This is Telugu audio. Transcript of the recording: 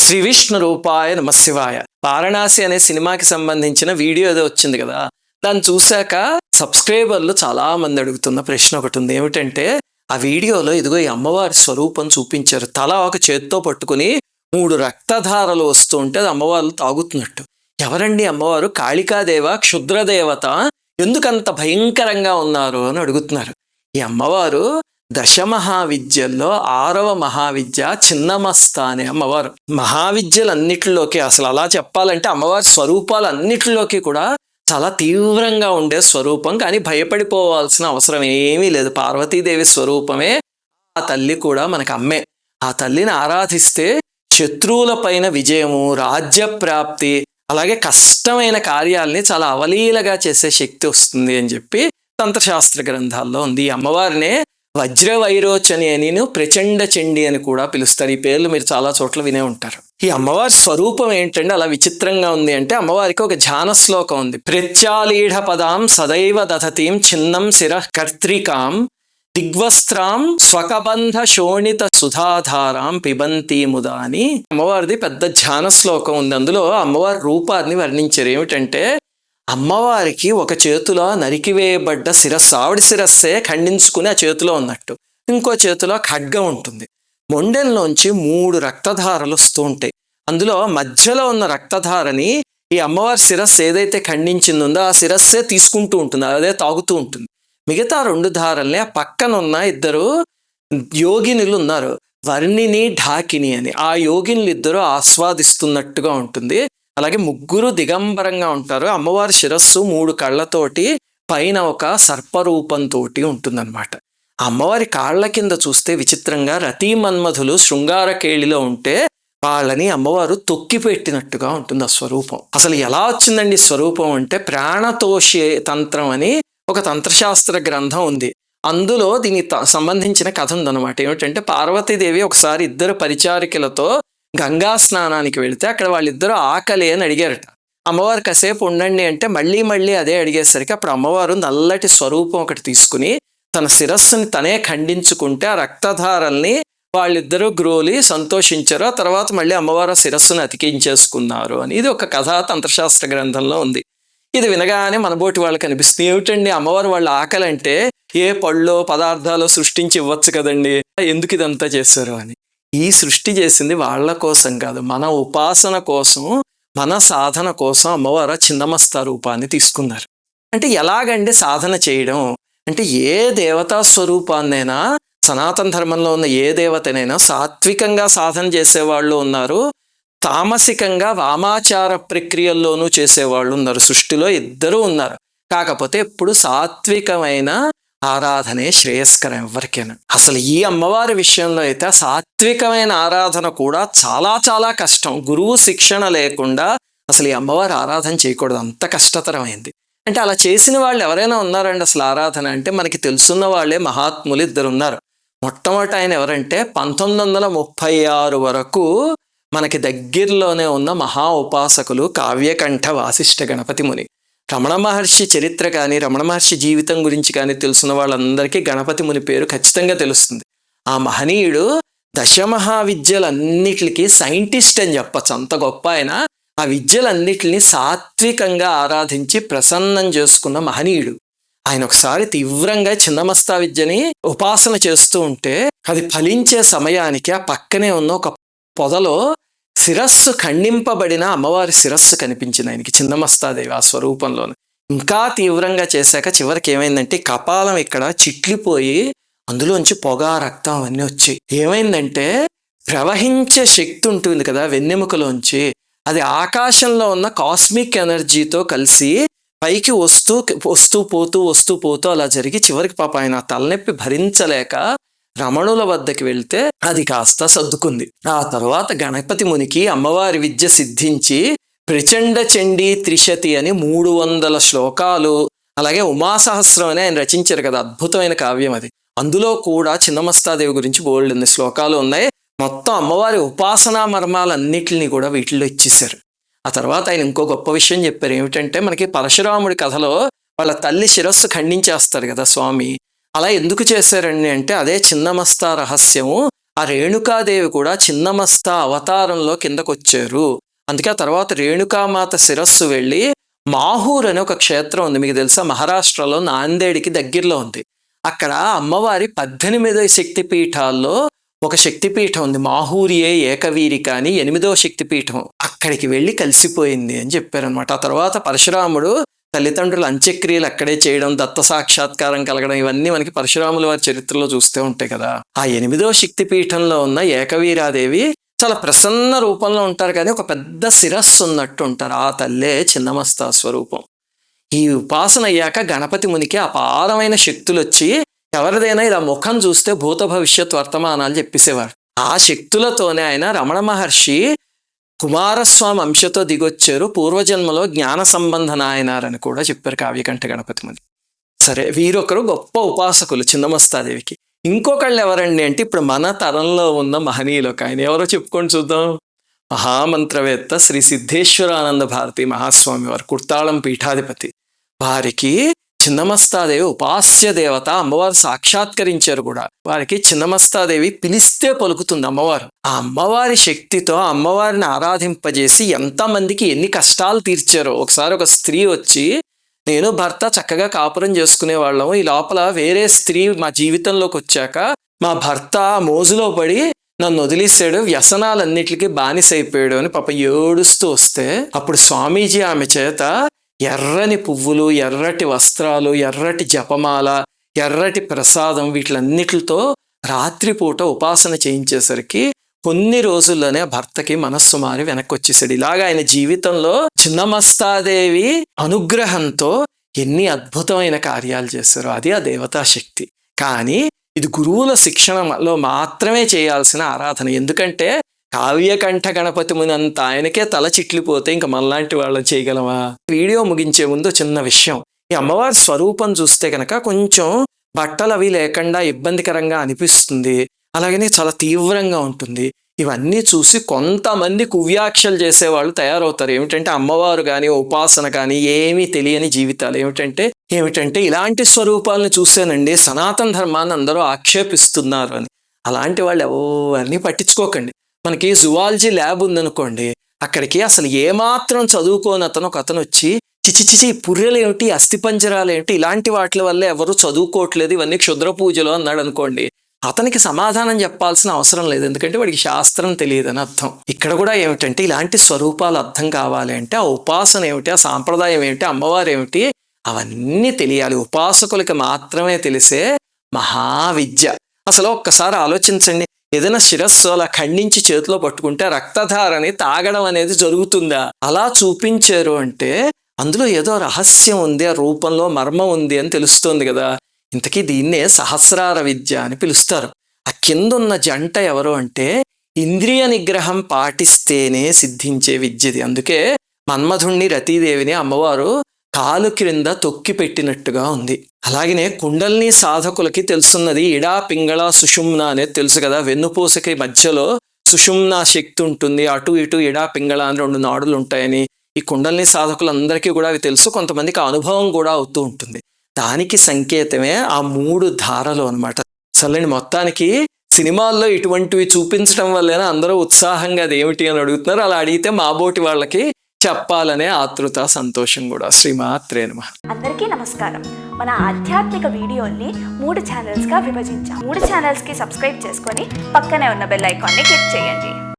శ్రీ విష్ణు రూపాయ నమశివాయ. వారణాసి అనే సినిమాకి సంబంధించిన వీడియో ఏదో వచ్చింది కదా, దాన్ని చూశాక సబ్స్క్రైబర్లు చాలా మంది అడుగుతున్న ప్రశ్న ఒకటి ఉంది. ఏమిటంటే ఆ వీడియోలో ఇదిగో ఈ అమ్మవారి స్వరూపం చూపించారు. తల ఒక చేత్తో పట్టుకుని 3 రక్తధారలు వస్తూ ఉంటే అది అమ్మవారు తాగుతున్నట్టు. ఎవరండి అమ్మవారు? కాళికాదేవ, క్షుద్రదేవత, ఎందుకంత భయంకరంగా ఉన్నారు అని అడుగుతున్నారు. ఈ అమ్మవారు దశమహావిద్యల్లో 6వ మహావిద్య చిన్నమస్త అనే అమ్మవారు. మహావిద్యలన్నిటిలోకి అసలు అలా చెప్పాలంటే అమ్మవారి స్వరూపాలు అన్నిటిలోకి కూడా చాలా తీవ్రంగా ఉండే స్వరూపం, కానీ భయపడిపోవాల్సిన అవసరం ఏమీ లేదు. పార్వతీదేవి స్వరూపమే ఆ తల్లి కూడా మనకు అమ్మే. ఆ తల్లిని ఆరాధిస్తే శత్రువుల పైన విజయము, రాజ్యప్రాప్తి, అలాగే కష్టమైన కార్యాలని చాలా అవలీలగా చేసే శక్తి వస్తుంది అని చెప్పి తంత్రశాస్త్ర గ్రంథాల్లో ఉంది. ఈ అమ్మవారినే వజ్రవైరోచని అని, ప్రచండ చండి అని కూడా పిలుస్తారు. ఈ పేర్లు మీరు చాలా చోట్ల వినే ఉంటారు. ఈ అమ్మవారి స్వరూపం ఏంటంటే అలా విచిత్రంగా ఉంది అంటే, అమ్మవారికి ఒక ధ్యాన శ్లోకం ఉంది. ప్రత్యాలీఢ పదాం సదైవ దధతీం చిన్నం శిరః కర్త్రికాం దిగ్వస్త్రాం స్వకబంధ శోణిత సుధాధారాం పిబంతి ముదా అని అమ్మవారిది పెద్ద ధ్యాన శ్లోకం ఉంది. అందులో అమ్మవారి రూపాన్ని వర్ణించారు. ఏమిటంటే అమ్మవారికి ఒక చేతిలో నరికివేయబడ్డ శిరస్సు, ఆవిడ శిరస్సే ఖండించుకుని ఆ చేతిలో ఉన్నట్టు, ఇంకో చేతిలో ఖడ్గం ఉంటుంది. మొండెల్లోంచి 3 రక్తధారలు వస్తూ ఉంటాయి. అందులో మధ్యలో ఉన్న రక్తధారని ఈ అమ్మవారి శిరస్సు ఏదైతే ఖండించిందో ఆ శిరస్సే తీసుకుంటూ ఉంటుంది, అదే తాగుతూ ఉంటుంది. మిగతా 2 ధారల్ని ఆ పక్కనున్న 2 యోగినులు ఉన్నారు, వర్ణిని ఢాకిని అని. ఆ యోగినులు 2 ఆస్వాదిస్తున్నట్టుగా ఉంటుంది. అలాగే 3 దిగంబరంగా ఉంటారు. అమ్మవారి శిరస్సు 3 కళ్ళతోటి పైన ఒక సర్పరూపంతో ఉంటుందన్నమాట. అమ్మవారి కాళ్ళ కింద చూస్తే విచిత్రంగా రతీమన్మధులు శృంగారకేళిలో ఉంటే వాళ్ళని అమ్మవారు తొక్కి పెట్టినట్టుగా ఉంటుంది ఆ స్వరూపం. అసలు ఎలా వచ్చిందండి స్వరూపం అంటే, ప్రాణతోషి తంత్రం అని ఒక తంత్రశాస్త్ర గ్రంథం ఉంది. అందులో దీనికి సంబంధించిన కథ ఉందన్నమాట. ఏమిటంటే పార్వతీదేవి ఒకసారి 2 పరిచారికలతో గంగా స్నానానికి వెళితే అక్కడ వాళ్ళిద్దరూ ఆకలి అని అడిగారట. అమ్మవారు కాసేపు ఉండండి అంటే మళ్ళీ అదే అడిగేసరికి అప్పుడు అమ్మవారు నల్లటి స్వరూపం ఒకటి తీసుకుని తన శిరస్సుని తనే ఖండించుకుంటే ఆ రక్తధారల్ని వాళ్ళిద్దరూ గ్రోలి సంతోషించారు. ఆ తర్వాత మళ్ళీ అమ్మవారు శిరస్సును అతికించేసుకున్నారు అని ఇది ఒక కథా తంత్రశాస్త్ర గ్రంథంలో ఉంది. ఇది వినగానే మనబోటి వాళ్ళకి అనిపిస్తుంది, ఏమిటండి అమ్మవారు వాళ్ళ ఆకలి అంటే ఏ పళ్ళో పదార్థాలు సృష్టించి ఇవ్వచ్చు కదండి, ఎందుకు ఇదంతా చేశారు అని. ఈ సృష్టి చేసింది వాళ్ళ కోసం కాదు, మన ఉపాసన కోసం, మన సాధన కోసం అమ్మవారు చిన్నమస్త రూపాన్ని తీసుకున్నారు. అంటే ఎలాగండి సాధన చేయడం అంటే, ఏ దేవతా స్వరూపాన్నైనా సనాతన ధర్మంలో ఉన్న ఏ దేవతనైనా సాత్వికంగా సాధన చేసేవాళ్ళు ఉన్నారు, తామసికంగా వామాచార ప్రక్రియల్లోనూ చేసేవాళ్ళు ఉన్నారు. సృష్టిలో 2 ఉన్నారు. కాకపోతే ఎప్పుడు సాత్వికమైన ఆరాధనే శ్రేయస్కరం ఎవరికైనా. అసలు ఈ అమ్మవారి విషయంలో అయితే సాత్వికమైన ఆరాధన కూడా చాలా చాలా కష్టం. గురువు శిక్షణ లేకుండా అసలు ఈ అమ్మవారి ఆరాధన చేయకూడదు, అంత కష్టతరమైంది. అంటే అలా చేసిన వాళ్ళు ఎవరైనా ఉన్నారండి అసలు ఆరాధన అంటే? మనకి తెలుసున్న వాళ్ళే మహాత్ములు 2 ఉన్నారు. మొట్టమొదటి ఆయన ఎవరంటే 1936 వరకు మనకి దగ్గరలోనే ఉన్న మహా ఉపాసకులు కావ్యకంఠ వాసిష్ఠ గణపతి ముని. రమణ మహర్షి చరిత్ర కానీ రమణ మహర్షి జీవితం గురించి కానీ తెలుసున్న వాళ్ళందరికీ గణపతి ముని పేరు ఖచ్చితంగా తెలుస్తుంది. ఆ మహనీయుడు దశమహావిద్యలన్నిటికీ సైంటిస్ట్ అని చెప్పచ్చు, అంత గొప్ప ఆయన. ఆ విద్యలన్నిటిని సాత్వికంగా ఆరాధించి ప్రసన్నం చేసుకున్న మహనీయుడు ఆయన. ఒకసారి తీవ్రంగా చిన్నమస్తా విద్యని ఉపాసన చేస్తూ ఉంటే అది ఫలించే సమయానికి ఆ పక్కనే ఉన్న ఒక పొదలో శిరస్సు ఖండింపబడిన అమ్మవారి శిరస్సు కనిపించింది ఆయనకి, చిన్నమస్తాదేవి ఆ స్వరూపంలోను. ఇంకా తీవ్రంగా చేశాక చివరికి ఏమైందంటే కపాలం ఇక్కడ చిట్లిపోయి అందులోంచి పొగ, రక్తం అవన్నీ వచ్చి ఏమైందంటే ప్రవహించే శక్తి ఉంటుంది కదా వెన్నెముకలోంచి, అది ఆకాశంలో ఉన్న కాస్మిక్ ఎనర్జీతో కలిసి పైకి వస్తూ పోతూ అలా జరిగి చివరికి పాప ఆయన తలనొప్పి భరించలేక రమణుల వద్దకి వెళ్తే అది కాస్త సర్దుకుంది. ఆ తర్వాత గణపతి మునికి అమ్మవారి విద్య సిద్ధించి ప్రచండ చండీ త్రిశతి అని 300 శ్లోకాలు, అలాగే ఉమాసహస్రం అని ఆయన రచించారు కదా, అద్భుతమైన కావ్యం అది. అందులో కూడా చిన్నమస్తాదేవి గురించి బోల్డెన్ని శ్లోకాలు ఉన్నాయి. మొత్తం అమ్మవారి ఉపాసనా మర్మాలన్నిటిని కూడా వీటిల్లో ఇచ్చేశారు. ఆ తర్వాత ఆయన ఇంకో గొప్ప విషయం చెప్పారు. ఏమిటంటే మనకి పరశురాముడి కథలో వాళ్ళ తల్లి శిరస్సు ఖండించేస్తారు కదా స్వామి, అలా ఎందుకు చేశారండి అంటే అదే చిన్నమస్తా రహస్యము. ఆ రేణుకాదేవి కూడా చిన్నమస్త అవతారంలో కిందకొచ్చారు. అందుకే ఆ తర్వాత రేణుకామాత శిరస్సు వెళ్ళి మాహూర్ అనే ఒక క్షేత్రం ఉంది, మీకు తెలుసా, మహారాష్ట్రలో నాందేడికి దగ్గరలో ఉంది. అక్కడ అమ్మవారి 18 శక్తిపీఠాల్లో ఒక శక్తిపీఠం ఉంది, మాహూరియే ఏకవీరిక అని 8వ శక్తిపీఠం. అక్కడికి వెళ్ళి కలిసిపోయింది అని చెప్పారనమాట. ఆ తర్వాత పరశురాముడు తల్లిదండ్రుల అంత్యక్రియలు అక్కడే చేయడం, దత్త సాక్షాత్కారం కలగడం, ఇవన్నీ మనకి పరశురాముల వారి చరిత్రలో చూస్తూ ఉంటాయి కదా. ఆ 8వ శక్తిపీఠంలో ఉన్న ఏకవీరాదేవి చాలా ప్రసన్న రూపంలో ఉంటారు, కానీ ఒక పెద్ద శిరస్సు ఉన్నట్టు ఉంటారు. ఆ తల్లే చిన్నమస్తా స్వరూపం. ఈ ఉపాసన అయ్యాక గణపతి మునికి అపారమైన శక్తులు వచ్చి ఎవరిదైనా ఇలా ముఖం చూస్తే భూత భవిష్యత్ వర్తమానాలు చెప్పేసేవారు. ఆ శక్తులతోనే ఆయన రమణ మహర్షి కుమారస్వామి అంశతో దిగొచ్చారు, పూర్వజన్మలో జ్ఞాన సంబంధ నాయనారని కూడా చెప్పారు కావ్యకంఠ గణపతి ముని. సరే, వీరొకరు గొప్ప ఉపాసకులు చిన్నమస్తాదేవికి. ఇంకొకళ్ళు ఎవరండి అంటే ఇప్పుడు మన తరంలో ఉన్న మహనీయులు ఒక ఆయన, ఎవరో చెప్పుకొని చూద్దాం. మహామంత్రవేత్త శ్రీ సిద్ధేశ్వరానంద భారతి మహాస్వామి వారు, కుర్తాళం పీఠాధిపతి. వారికి చిన్నమస్తాదేవి ఉపాస్య దేవత, అమ్మవారు సాక్షాత్కరించారు కూడా. వారికి చిన్నమస్తాదేవి పిలిస్తే పలుకుతుంది అమ్మవారు. ఆ అమ్మవారి శక్తితో అమ్మవారిని ఆరాధింపజేసి ఎంతమందికి ఎన్ని కష్టాలు తీర్చారో. ఒకసారి ఒక స్త్రీ వచ్చి, నేను భర్త చక్కగా కాపురం చేసుకునే వాళ్ళము, ఈ లోపల వేరే స్త్రీ మా జీవితంలోకి వచ్చాక మా భర్త మోజులో పడి నన్ను వదిలేసాడు, వ్యసనాలన్నిటికీ బానిసైపోయాడు అని పాప ఏడుస్తూ వస్తే, అప్పుడు స్వామీజీ ఆమె చేత ఎర్రని పువ్వులు, ఎర్రటి వస్త్రాలు, ఎర్రటి జపమాల, ఎర్రటి ప్రసాదం, వీటిలన్నిటితో రాత్రిపూట ఉపాసన చేయించేసరికి కొన్ని రోజుల్లోనే భర్తకి మనస్సు మారి వెనక్కి వచ్చేసాడు. ఇలాగా ఆయన జీవితంలో చిన్నమస్తాదేవి అనుగ్రహంతో ఎన్ని అద్భుతమైన కార్యాలు చేశారు. అది ఆ దేవతా శక్తి. కానీ ఇది గురువుల శిక్షణలో మాత్రమే చేయాల్సిన ఆరాధన. ఎందుకంటే కావ్యకంఠ గణపతి మునంత ఆయనకే తల చిట్లిపోతే ఇంకా మనలాంటి వాళ్ళని చేయగలమా? వీడియో ముగించే ముందు చిన్న విషయం. ఈ అమ్మవారి స్వరూపం చూస్తే కనుక కొంచెం బట్టలు అవి లేకుండా ఇబ్బందికరంగా అనిపిస్తుంది, అలాగనే చాలా తీవ్రంగా ఉంటుంది. ఇవన్నీ చూసి కొంతమంది కువ్యాఖ్యలు చేసేవాళ్ళు తయారవుతారు. ఏమిటంటే అమ్మవారు కానీ ఉపాసన కానీ ఏమీ తెలియని జీవితాలు. ఏమిటంటే ఇలాంటి స్వరూపాలను చూసేనండి సనాతన ధర్మాన్ని అందరూ ఆక్షేపిస్తున్నారు అని. అలాంటి వాళ్ళు ఎవరిని పట్టించుకోకండి. మనకి జువాలజీ ల్యాబ్ ఉందనుకోండి, అక్కడికి అసలు ఏమాత్రం చదువుకోని ఒక అతను వచ్చి, చిచి పుర్రెలు ఏమిటి, అస్థిపంజరాలు ఏమిటి, ఇలాంటి వాటి వల్ల ఎవరు చదువుకోవట్లేదు, ఇవన్నీ క్షుద్ర పూజలు అన్నాడు అనుకోండి, అతనికి సమాధానం చెప్పాల్సిన అవసరం లేదు, ఎందుకంటే వాడికి శాస్త్రం తెలియదని అర్థం. ఇక్కడ కూడా ఏమిటంటే ఇలాంటి స్వరూపాలు అర్థం కావాలి అంటే ఆ ఉపాసన ఏమిటి, ఆ సాంప్రదాయం ఏమిటి, అమ్మవారు ఏమిటి, అవన్నీ తెలియాలి. ఉపాసకులకి మాత్రమే తెలిసే మహావిద్య. అసలు ఒక్కసారి ఆలోచించండి, ఏదైనా శిరస్సు అలా ఖండించి చేతిలో పట్టుకుంటే రక్తధారని తాగడం అనేది జరుగుతుందా? అలా చూపించారు అంటే అందులో ఏదో రహస్యం ఉంది, ఆ రూపంలో మర్మం ఉంది అని తెలుస్తోంది కదా. ఇంతకీ దీన్నే సహస్రార విద్య అని పిలుస్తారు. ఆ కిందున్న జంట ఎవరు అంటే ఇంద్రియ నిగ్రహం పాటిస్తేనే సిద్ధించే విద్యది. అందుకే మన్మధుణ్ణి రతీదేవిని అమ్మవారు కాలు క్రింద తొక్కి పెట్టినట్టుగా ఉంది. అలాగనే కుండల్ని సాధకులకి తెలుసున్నది ఇడా పింగళ సుషుమ్న అనేది తెలుసు కదా. వెన్నుపూసకి మధ్యలో సుషుమ్న శక్తి ఉంటుంది, అటు ఇటు ఇడా పింగళ అని 2 నాడులు ఉంటాయని. ఈ కుండల్ని సాధకులందరికీ కూడా అవి తెలుసు, కొంతమందికి అనుభవం కూడా అవుతూ ఉంటుంది. దానికి సంకేతమే ఆ 3 ధారలు అనమాట. అసలు మొత్తానికి సినిమాల్లో ఇటువంటివి చూపించడం వల్లనే అందరూ ఉత్సాహంగా అది ఏమిటి అని అడుగుతున్నారు. అలా అడిగితే మాబోటి వాళ్ళకి చెప్పాలనే ఆతృత, సంతోషం కూడా. శ్రీమాత్రే నమః. అందరికీ నమస్కారం. మన ఆధ్యాత్మిక వీడియోల్ని 3 ఛానల్స్గా విభజించాం. 3 ఛానల్స్కి సబ్స్క్రైబ్ చేసుకొని పక్కనే ఉన్న బెల్ ఐకాన్ని క్లిక్ చేయండి.